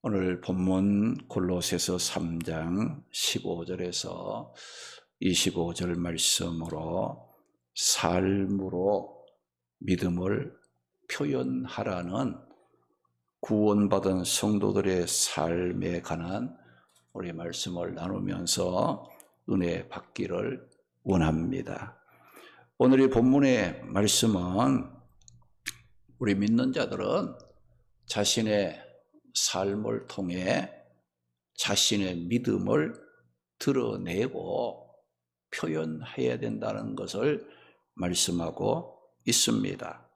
오늘 본문 골로새서 3장 15절에서 25절 말씀으로 삶으로 믿음을 표현하라는 구원받은 성도들의 삶에 관한 우리 말씀을 나누면서 은혜 받기를 원합니다. 오늘 이 본문의 말씀은 우리 믿는 자들은 자신의 삶을 통해 자신의 믿음을 드러내고 표현해야 된다는 것을 말씀하고 있습니다.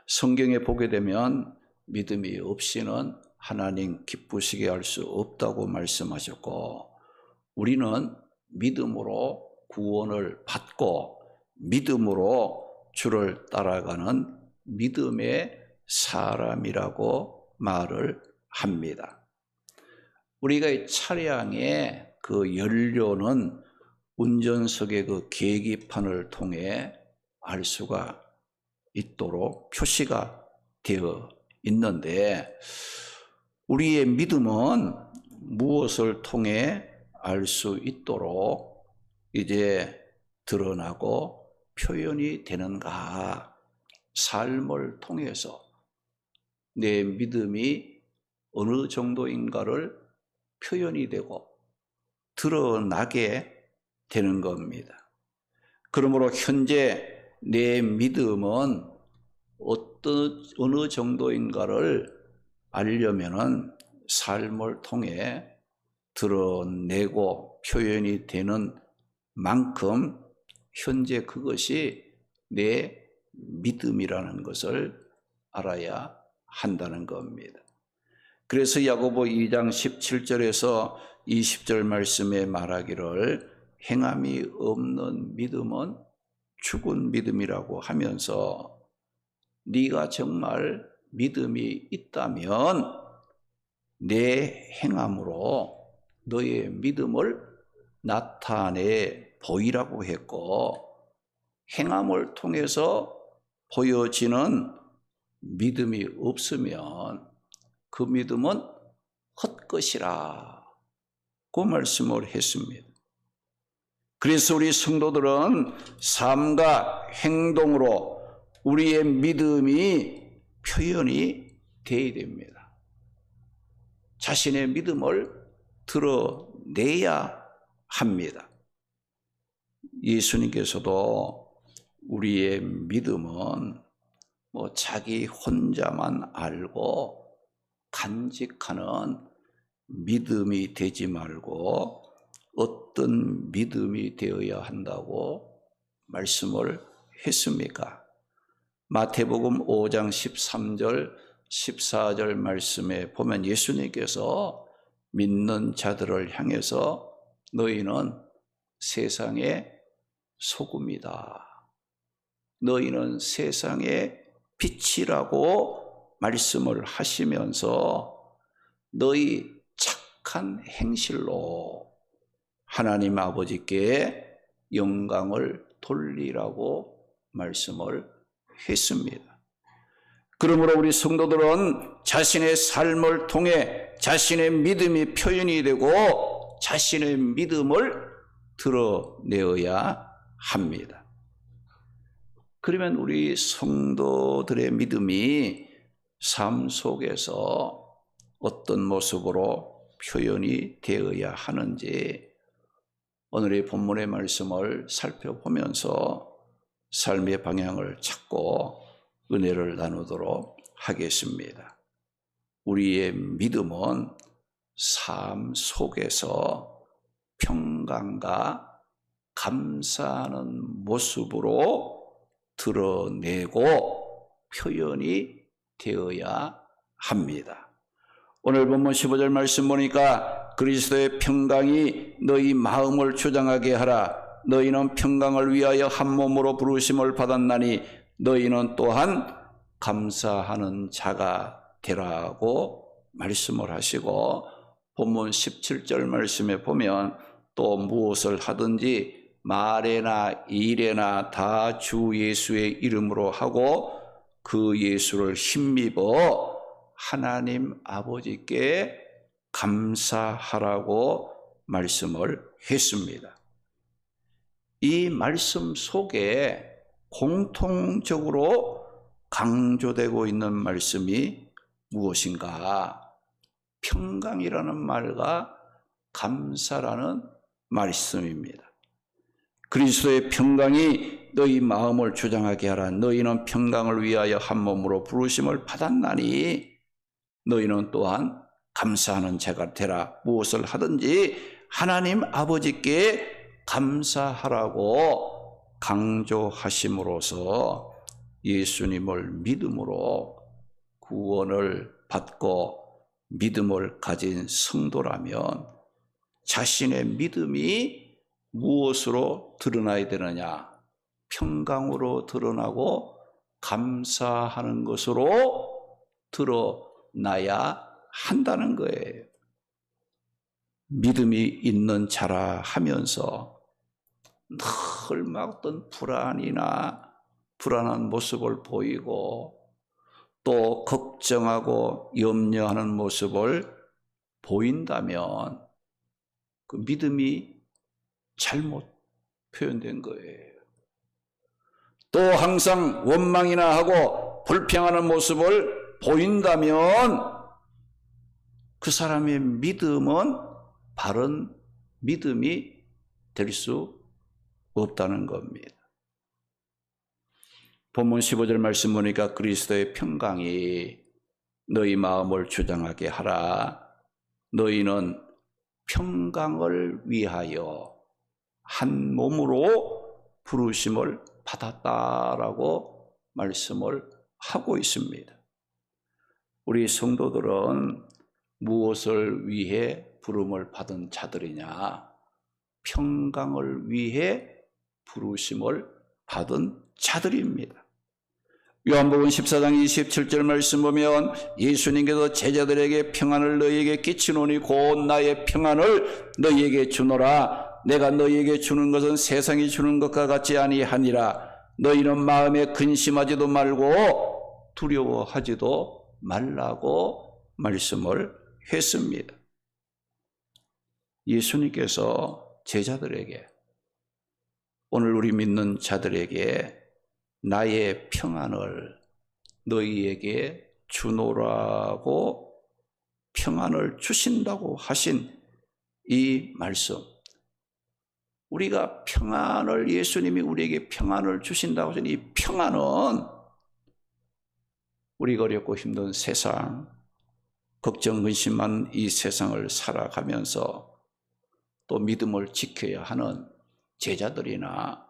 성경에 보게 되면 믿음이 없이는 하나님 기쁘시게 할 수 없다고 말씀하셨고, 우리는 믿음으로 구원을 받고 믿음으로 주를 따라가는 믿음의 사람이라고 말을 합니다. 우리가 차량의 그 연료는 운전석의 그 계기판을 통해 알 수가 있도록 표시가 되어 있는데, 우리의 믿음은 무엇을 통해 알 수 있도록 이제 드러나고 표현이 되는가? 삶을 통해서 내 믿음이 어느 정도인가를 표현이 되고 드러나게 되는 겁니다. 그러므로 현재 내 믿음은 어느 정도인가를 알려면은 삶을 통해 드러내고 표현이 되는 만큼 현재 그것이 내 믿음이라는 것을 알아야 한다는 겁니다. 그래서 야고보 2장 17절에서 20절 말씀에 말하기를 행함이 없는 믿음은 죽은 믿음이라고 하면서, 네가 정말 믿음이 있다면 내 행함으로 너의 믿음을 나타내 보이라고 했고, 행함을 통해서 보여지는 믿음이 없으면 그 믿음은 헛것이라고 말씀을 했습니다. 그래서 우리 성도들은 삶과 행동으로 우리의 믿음이 표현이 되어야 됩니다. 자신의 믿음을 드러내야 합니다. 예수님께서도 우리의 믿음은 자기 혼자만 알고 간직하는 믿음이 되지 말고 어떤 믿음이 되어야 한다고 말씀을 했습니까? 마태복음 5장 13절 14절 말씀에 보면 예수님께서 믿는 자들을 향해서 너희는 세상의 소금이다, 너희는 세상의 빛이라고 말씀을 하시면서 너희 착한 행실로 하나님 아버지께 영광을 돌리라고 말씀을 했습니다. 그러므로 우리 성도들은 자신의 삶을 통해 자신의 믿음이 표현이 되고 자신의 믿음을 드러내어야 합니다. 그러면 우리 성도들의 믿음이 삶 속에서 어떤 모습으로 표현이 되어야 하는지 오늘의 본문의 말씀을 살펴보면서 삶의 방향을 찾고 은혜를 나누도록 하겠습니다. 우리의 믿음은 삶 속에서 평강과 감사하는 모습으로 드러내고 표현이 되어야 합니다. 오늘 본문 15절 말씀 보니까 그리스도의 평강이 너희 마음을 주장하게 하라. 너희는 평강을 위하여 한 몸으로 부르심을 받았나니 너희는 또한 감사하는 자가 되라고 말씀을 하시고, 본문 17절 말씀에 보면 또 무엇을 하든지 말에나 일에나 다 주 예수의 이름으로 하고 그 예수를 힘입어 하나님 아버지께 감사하라고 말씀을 했습니다. 이 말씀 속에 공통적으로 강조되고 있는 말씀이 무엇인가? 평강이라는 말과 감사라는 말씀입니다. 그리스도의 평강이 너희 마음을 주장하게 하라. 너희는 평강을 위하여 한 몸으로 부르심을 받았나니 너희는 또한 감사하는 자가 되라. 무엇을 하든지 하나님 아버지께 감사하라고 강조하심으로써 예수님을 믿음으로 구원을 받고 믿음을 가진 성도라면 자신의 믿음이 무엇으로 드러나야 되느냐? 평강으로 드러나고 감사하는 것으로 드러나야 한다는 거예요. 믿음이 있는 자라 하면서 늘 막 어떤 불안한 모습을 보이고 또 걱정하고 염려하는 모습을 보인다면 그 믿음이 잘못 표현된 거예요. 또 항상 원망이나 하고 불평하는 모습을 보인다면 그 사람의 믿음은 바른 믿음이 될 수 없다는 겁니다. 본문 15절 말씀 보니까 그리스도의 평강이 너희 마음을 주장하게 하라. 너희는 평강을 위하여 한 몸으로 부르심을 받았다라고 말씀을 하고 있습니다. 우리 성도들은 무엇을 위해 부름을 받은 자들이냐? 평강을 위해 부르심을 받은 자들입니다. 요한복음 14장 27절 말씀 보면 예수님께서 제자들에게 평안을 너희에게 끼치노니 곧 나의 평안을 너희에게 주노라. 내가 너희에게 주는 것은 세상이 주는 것과 같지 아니하니라. 너희는 마음에 근심하지도 말고 두려워하지도 말라고 말씀을 했습니다. 예수님께서 제자들에게, 오늘 우리 믿는 자들에게 나의 평안을 너희에게 주노라고 평안을 주신다고 하신 이 말씀, 우리가 평안을, 예수님이 우리에게 평안을 주신다고 하신 이 평안은 우리가 어렵고 힘든 세상, 걱정 근심한 이 세상을 살아가면서 또 믿음을 지켜야 하는 제자들이나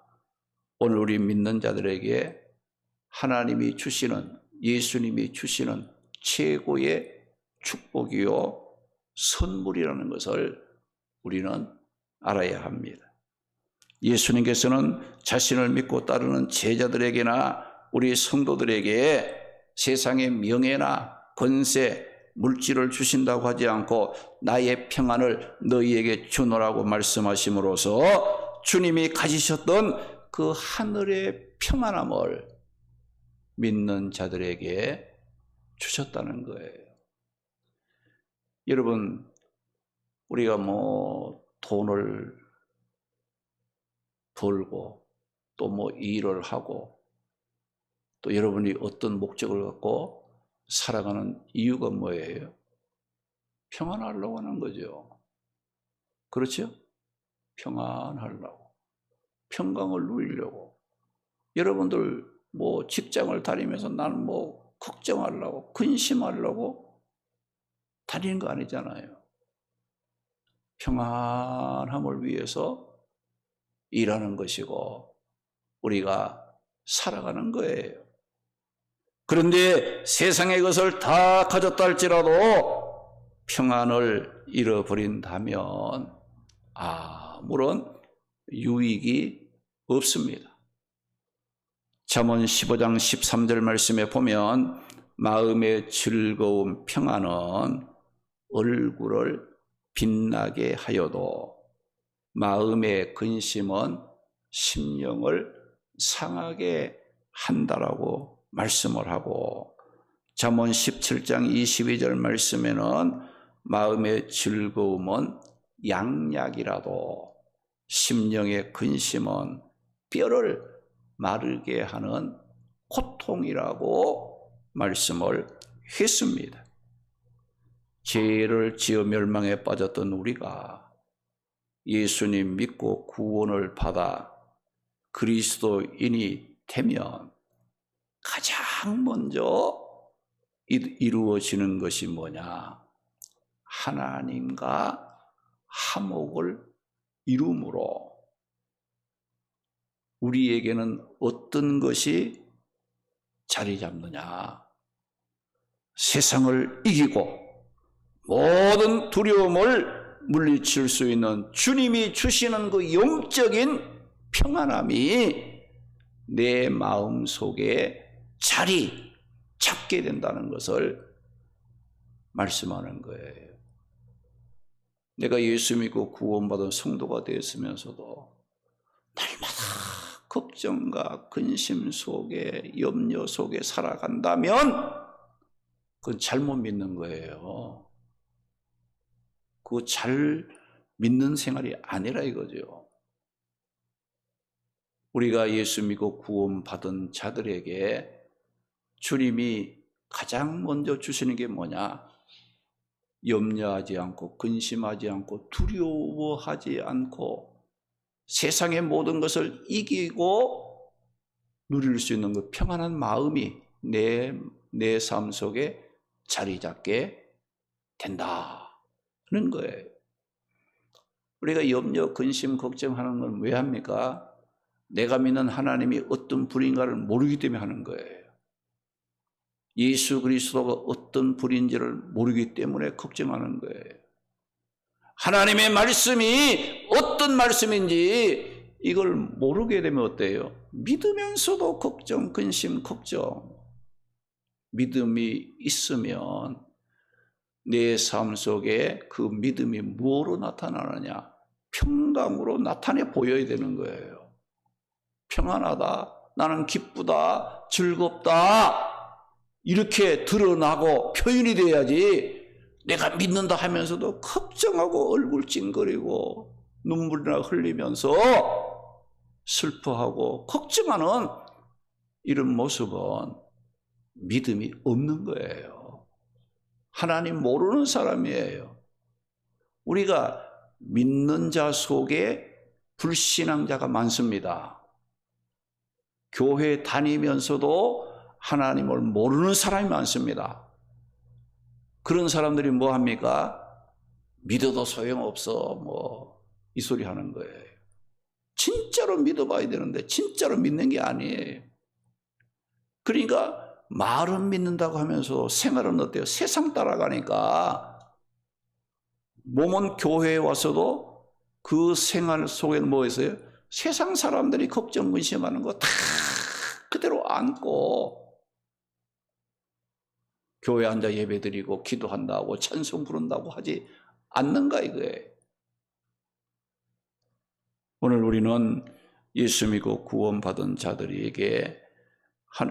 오늘 우리 믿는 자들에게 하나님이 주시는, 예수님이 주시는 최고의 축복이요 선물이라는 것을 우리는 알아야 합니다. 예수님께서는 자신을 믿고 따르는 제자들에게나 우리 성도들에게 세상의 명예나 권세, 물질을 주신다고 하지 않고 나의 평안을 너희에게 주노라고 말씀하심으로써 주님이 가지셨던 그 하늘의 평안함을 믿는 자들에게 주셨다는 거예요. 여러분, 우리가 돈을 벌고 또 일을 하고 또 여러분이 어떤 목적을 갖고 살아가는 이유가 뭐예요? 평안하려고 하는 거죠. 그렇죠? 평안하려고. 평강을 누리려고. 여러분들 직장을 다니면서 나는 걱정하려고, 근심하려고 다니는 거 아니잖아요. 평안함을 위해서 일하는 것이고 우리가 살아가는 거예요. 그런데 세상의 것을 다 가졌다 할지라도 평안을 잃어버린다면 아무런 유익이 없습니다. 잠언 15장 13절 말씀에 보면 마음의 즐거운 평안은 얼굴을 빛나게 하여도 마음의 근심은 심령을 상하게 한다라고 말씀을 하고 잠언 17장 22절 말씀에는 마음의 즐거움은 양약이라도 심령의 근심은 뼈를 마르게 하는 고통이라고 말씀을 했습니다. 죄를 지어 멸망에 빠졌던 우리가 예수님 믿고 구원을 받아 그리스도인이 되면 가장 먼저 이루어지는 것이 뭐냐? 하나님과 화목을 이루므로 우리에게는 어떤 것이 자리 잡느냐? 세상을 이기고 모든 두려움을 물리칠 수 있는 주님이 주시는 그 영적인 평안함이 내 마음 속에 자리 잡게 된다는 것을 말씀하는 거예요. 내가 예수 믿고 구원받은 성도가 되었으면서도 날마다 걱정과 근심 속에 염려 속에 살아간다면 그건 잘못 믿는 거예요. 그거 잘 믿는 생활이 아니라 이거죠. 우리가 예수 믿고 구원받은 자들에게 주님이 가장 먼저 주시는 게 뭐냐? 염려하지 않고 근심하지 않고 두려워하지 않고 세상의 모든 것을 이기고 누릴 수 있는 그 평안한 마음이 내 삶 속에 자리 잡게 된다는 거예요. 우리가 염려, 근심, 걱정하는 건 왜 합니까? 내가 믿는 하나님이 어떤 분인가를 모르기 때문에 하는 거예요. 예수 그리스도가 어떤 분인지를 모르기 때문에 걱정하는 거예요. 하나님의 말씀이 어떤 말씀인지 이걸 모르게 되면 어때요? 믿으면서도 걱정, 근심, 걱정. 믿음이 있으면 내 삶 속에 그 믿음이 무엇으로 나타나느냐? 평강으로 나타내 보여야 되는 거예요. 평안하다, 나는 기쁘다, 즐겁다 이렇게 드러나고 표현이 돼야지 내가 믿는다 하면서도 걱정하고 얼굴 찡그리고 눈물이나 흘리면서 슬퍼하고 걱정하는 이런 모습은 믿음이 없는 거예요. 하나님 모르는 사람이에요. 우리가 믿는 자 속에 불신앙자가 많습니다. 교회 다니면서도 하나님을 모르는 사람이 많습니다. 그런 사람들이 뭐 합니까? 믿어도 소용없어 이 소리 하는 거예요. 진짜로 믿어봐야 되는데 진짜로 믿는 게 아니에요. 그러니까 말은 믿는다고 하면서 생활은 어때요? 세상 따라가니까 몸은 교회에 와서도 그 생활 속에는 뭐 있어요? 세상 사람들이 걱정 근심하는 거 다 그대로 안고 교회 앉아 예배드리고 기도한다고 찬송 부른다고 하지 않는가 이거예요. 오늘 우리는 예수 믿고 구원받은 자들에게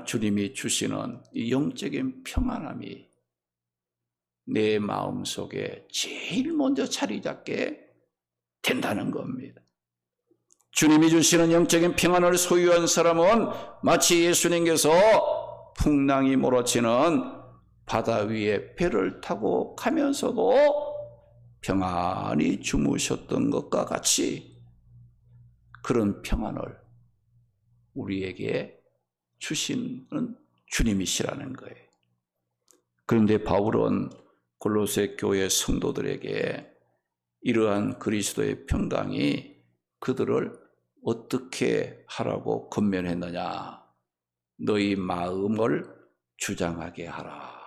주님이 주시는 이 영적인 평안함이 내 마음속에 제일 먼저 자리 잡게 된다는 겁니다. 주님이 주시는 영적인 평안을 소유한 사람은 마치 예수님께서 풍랑이 몰아치는 바다 위에 배를 타고 가면서도 평안히 주무셨던 것과 같이 그런 평안을 우리에게 주시는 주님이시라는 거예요. 그런데 바울은 골로새 교회 성도들에게 이러한 그리스도의 평강이 그들을 어떻게 하라고 권면했느냐? 너희 마음을 주장하게 하라.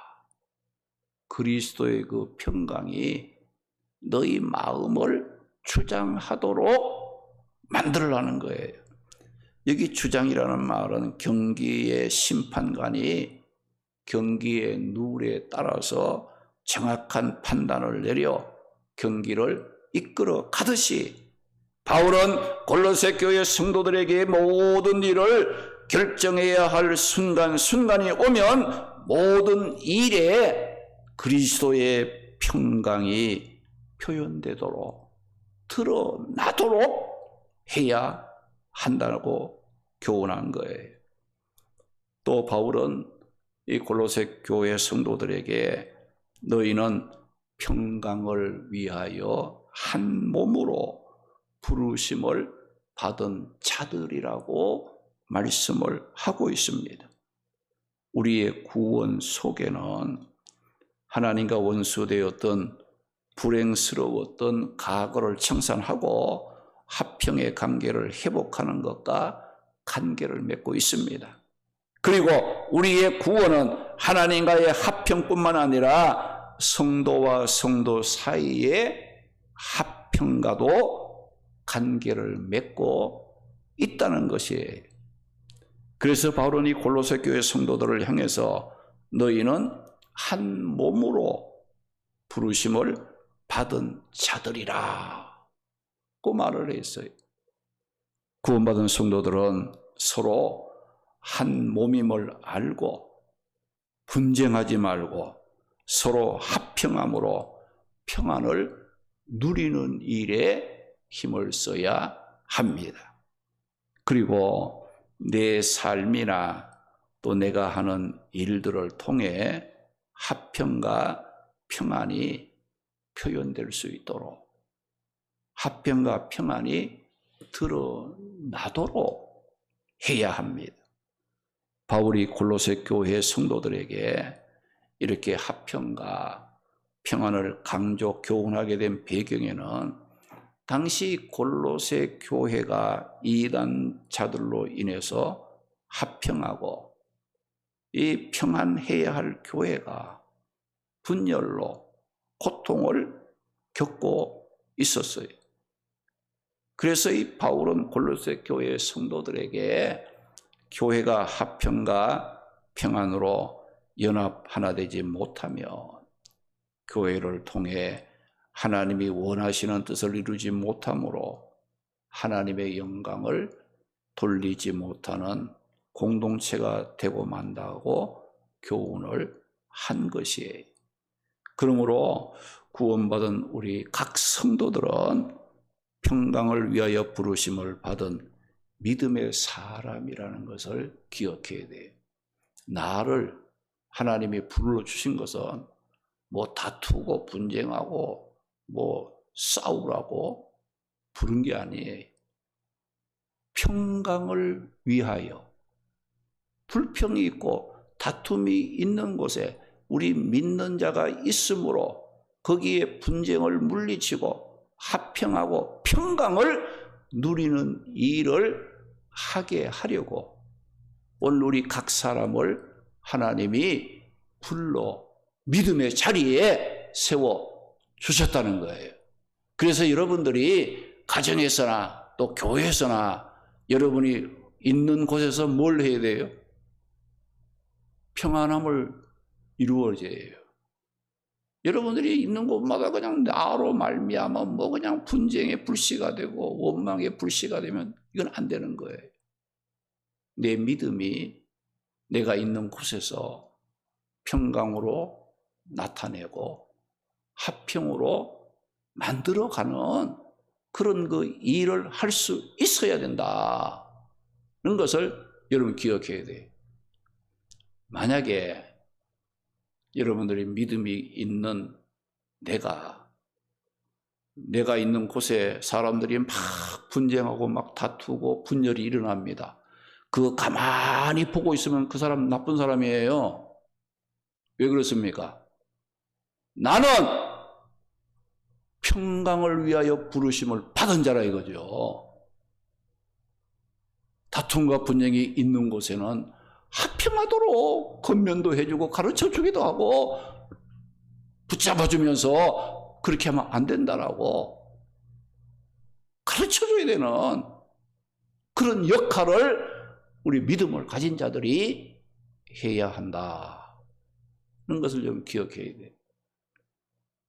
그리스도의 그 평강이 너희 마음을 주장하도록 만들라는 거예요. 여기 주장이라는 말은 경기의 심판관이 경기의 룰에 따라서 정확한 판단을 내려 경기를 이끌어 가듯이 바울은 골로새 교회 성도들에게 모든 일을 결정해야 할 순간이 오면 모든 일에 그리스도의 평강이 표현되도록 드러나도록 해야 한다고 교훈한 거예요. 또 바울은 이 골로새 교회 성도들에게 너희는 평강을 위하여 한 몸으로 부르심을 받은 자들이라고 말씀을 하고 있습니다. 우리의 구원 속에는 하나님과 원수되었던 불행스러웠던 과거를 청산하고 화평의 관계를 회복하는 것과 관계를 맺고 있습니다. 그리고 우리의 구원은 하나님과의 화평뿐만 아니라 성도와 성도 사이의 화평과도 관계를 맺고 있다는 것이에요. 그래서 바울은 이 골로새 교회 성도들을 향해서 너희는 한 몸으로 부르심을 받은 자들이라 고 말을 했어요. 구원받은 성도들은 서로 한 몸임을 알고 분쟁하지 말고 서로 화평함으로 평안을 누리는 일에 힘을 써야 합니다. 그리고 내 삶이나 또 내가 하는 일들을 통해 화평과 평안이 표현될 수 있도록 화평과 평안이 드러나도록 해야 합니다. 바울이 골로새 교회 성도들에게 이렇게 화평과 평안을 강조 교훈하게 된 배경에는 당시 골로새 교회가 이단자들로 인해서 화평하고 이 평안해야 할 교회가 분열로 고통을 겪고 있었어요. 그래서 이 바울은 골로새 교회 성도들에게 교회가 화평과 평안으로 연합 하나 되지 못하면 교회를 통해 하나님이 원하시는 뜻을 이루지 못함으로 하나님의 영광을 돌리지 못하는 공동체가 되고 만다고 교훈을 한 것이에요. 그러므로 구원받은 우리 각 성도들은 평강을 위하여 부르심을 받은 믿음의 사람이라는 것을 기억해야 돼요. 나를 하나님이 불러주신 것은 뭐 다투고 분쟁하고 뭐 싸우라고 부른 게 아니에요. 평강을 위하여 불평이 있고 다툼이 있는 곳에 우리 믿는 자가 있으므로 거기에 분쟁을 물리치고 화평하고 평강을 누리는 일을 하게 하려고 오늘 우리 각 사람을 하나님이 불러 믿음의 자리에 세워 주셨다는 거예요. 그래서 여러분들이 가정에서나 또 교회에서나 여러분이 있는 곳에서 뭘 해야 돼요? 평안함을 이루어져야 해요. 여러분들이 있는 곳마다 그냥 나로 말미암아 뭐 그냥 분쟁의 불씨가 되고 원망의 불씨가 되면 이건 안 되는 거예요. 내 믿음이 내가 있는 곳에서 평강으로 나타내고 화평으로 만들어가는 그런 그 일을 할 수 있어야 된다는 것을 여러분 기억해야 돼요. 만약에 여러분들이 믿음이 있는 내가 있는 곳에 사람들이 막 분쟁하고 막 다투고 분열이 일어납니다. 그거 가만히 보고 있으면 그 사람 나쁜 사람이에요. 왜 그렇습니까? 나는 평강을 위하여 부르심을 받은 자라 이거죠. 다툼과 분쟁이 있는 곳에는 화평하도록 건면도 해주고 가르쳐주기도 하고 붙잡아주면서 그렇게 하면 안 된다라고 가르쳐줘야 되는 그런 역할을 우리 믿음을 가진 자들이 해야 한다는 것을 좀 기억해야 돼요.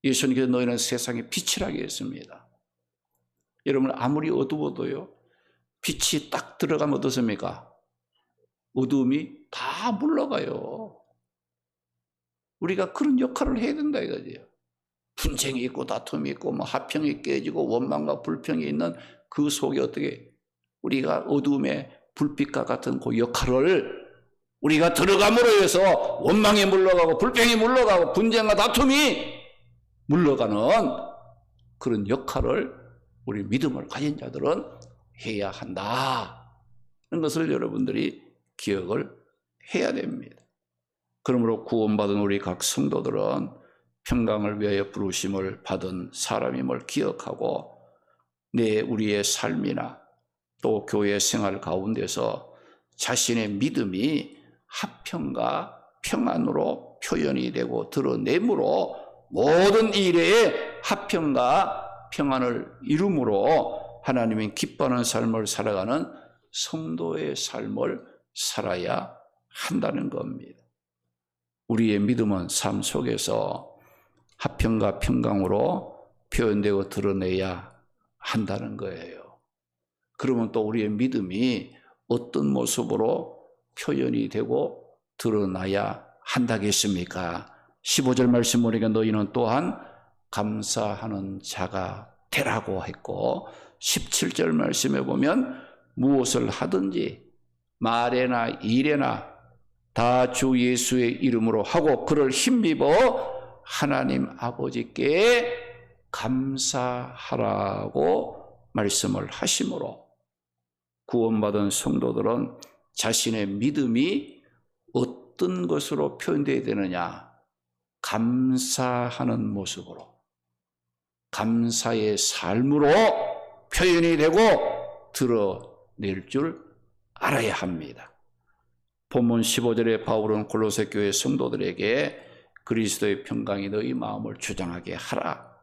예수님께서 너희는 세상의 빛이라고 했습니다. 여러분 아무리 어두워도요 빛이 딱 들어가면 어떻습니까? 어두움이 다 물러가요. 우리가 그런 역할을 해야 된다 이거지요. 분쟁이 있고 다툼이 있고 뭐 화평이 깨지고 원망과 불평이 있는 그 속에 어떻게 우리가 어둠의 불빛과 같은 그 역할을 우리가 들어감으로 해서 원망이 물러가고 불평이 물러가고 분쟁과 다툼이 물러가는 그런 역할을 우리 믿음을 가진 자들은 해야 한다. 그런 것을 여러분들이 기억을 해야 됩니다. 그러므로 구원받은 우리 각 성도들은 평강을 위하여 부르심을 받은 사람임을 기억하고 우리의 삶이나 또 교회 생활 가운데서 자신의 믿음이 화평과 평안으로 표현이 되고 드러내므로 모든 일에 화평과 평안을 이루므로 하나님이 기뻐하는 삶을 살아가는 성도의 삶을 살아야 한다는 겁니다. 우리의 믿음은 삶 속에서 화평과 평강으로 표현되고 드러내야 한다는 거예요. 그러면 또 우리의 믿음이 어떤 모습으로 표현이 되고 드러나야 한다겠습니까? 15절 말씀 보니까 너희는 또한 감사하는 자가 되라고 했고 17절 말씀에 보면 무엇을 하든지 말에나 일에나 다 주 예수의 이름으로 하고 그를 힘입어 하나님 아버지께 감사하라고 말씀을 하심으로 구원받은 성도들은 자신의 믿음이 어떤 것으로 표현되어야 되느냐? 감사하는 모습으로, 감사의 삶으로 표현이 되고 드러낼 줄 알아야 합니다. 본문 15절에 바울은 골로새 교회 성도들에게 그리스도의 평강이 너희 마음을 주장하게 하라.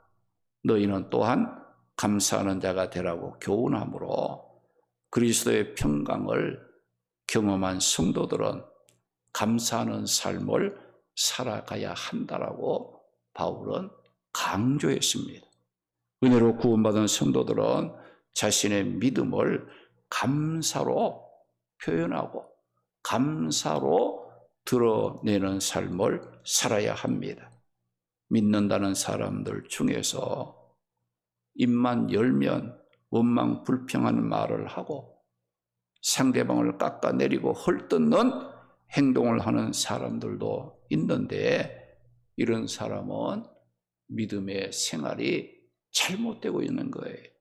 너희는 또한 감사하는 자가 되라고 교훈하므로 그리스도의 평강을 경험한 성도들은 감사하는 삶을 살아가야 한다라고 바울은 강조했습니다. 은혜로 구원받은 성도들은 자신의 믿음을 감사로 표현하고 감사로 드러내는 삶을 살아야 합니다. 믿는다는 사람들 중에서 입만 열면 원망 불평하는 말을 하고 상대방을 깎아내리고 헐뜯는 행동을 하는 사람들도 있는데 이런 사람은 믿음의 생활이 잘못되고 있는 거예요.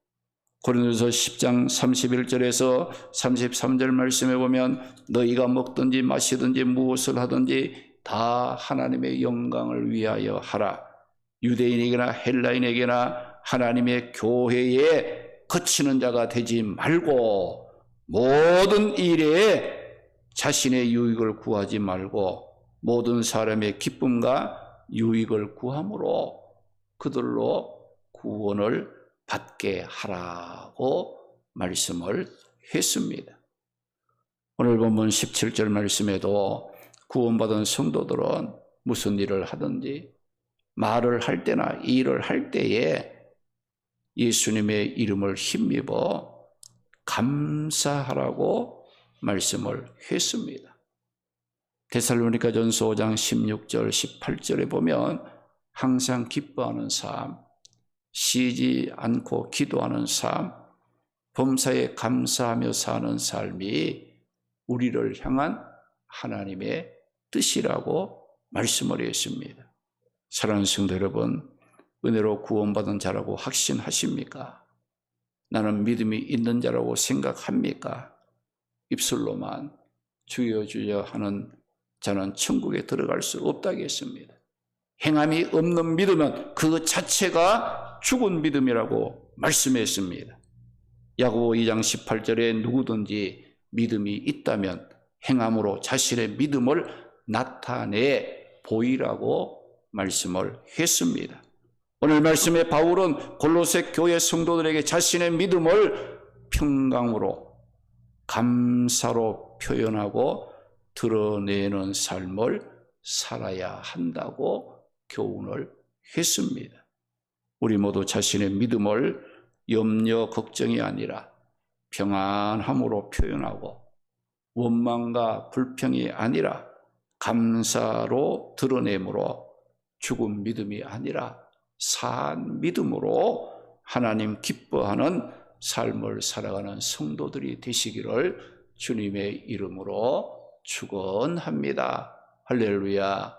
고린도서 10장 31절에서 33절 말씀에 보면 너희가 먹든지 마시든지 무엇을 하든지 다 하나님의 영광을 위하여 하라. 유대인에게나 헬라인에게나 하나님의 교회에 그치는 자가 되지 말고 모든 일에 자신의 유익을 구하지 말고 모든 사람의 기쁨과 유익을 구함으로 그들로 구원을 받게 하라고 말씀을 했습니다. 오늘 본문 17절 말씀에도 구원받은 성도들은 무슨 일을 하든지 말을 할 때나 일을 할 때에 예수님의 이름을 힘입어 감사하라고 말씀을 했습니다. 데살로니가전서 5장 16절 18절에 보면 항상 기뻐하는 삶, 쉬지 않고 기도하는 삶, 범사에 감사하며 사는 삶이 우리를 향한 하나님의 뜻이라고 말씀을 했습니다. 사랑하는 성도 여러분, 은혜로 구원받은 자라고 확신하십니까? 나는 믿음이 있는 자라고 생각합니까? 입술로만 주여 주여 하는 자는 천국에 들어갈 수 없다겠습니다. 행함이 없는 믿음은 그 자체가 죽은 믿음이라고 말씀했습니다. 야고보 2장 18절에 누구든지 믿음이 있다면 행함으로 자신의 믿음을 나타내 보이라고 말씀을 했습니다. 오늘 말씀에 바울은 골로새 교회 성도들에게 자신의 믿음을 평강으로 감사로 표현하고 드러내는 삶을 살아야 한다고 교훈을 했습니다. 우리 모두 자신의 믿음을 염려, 걱정이 아니라 평안함으로 표현하고 원망과 불평이 아니라 감사로 드러내므로 죽은 믿음이 아니라 산 믿음으로 하나님 기뻐하는 삶을 살아가는 성도들이 되시기를 주님의 이름으로 축원합니다. 할렐루야.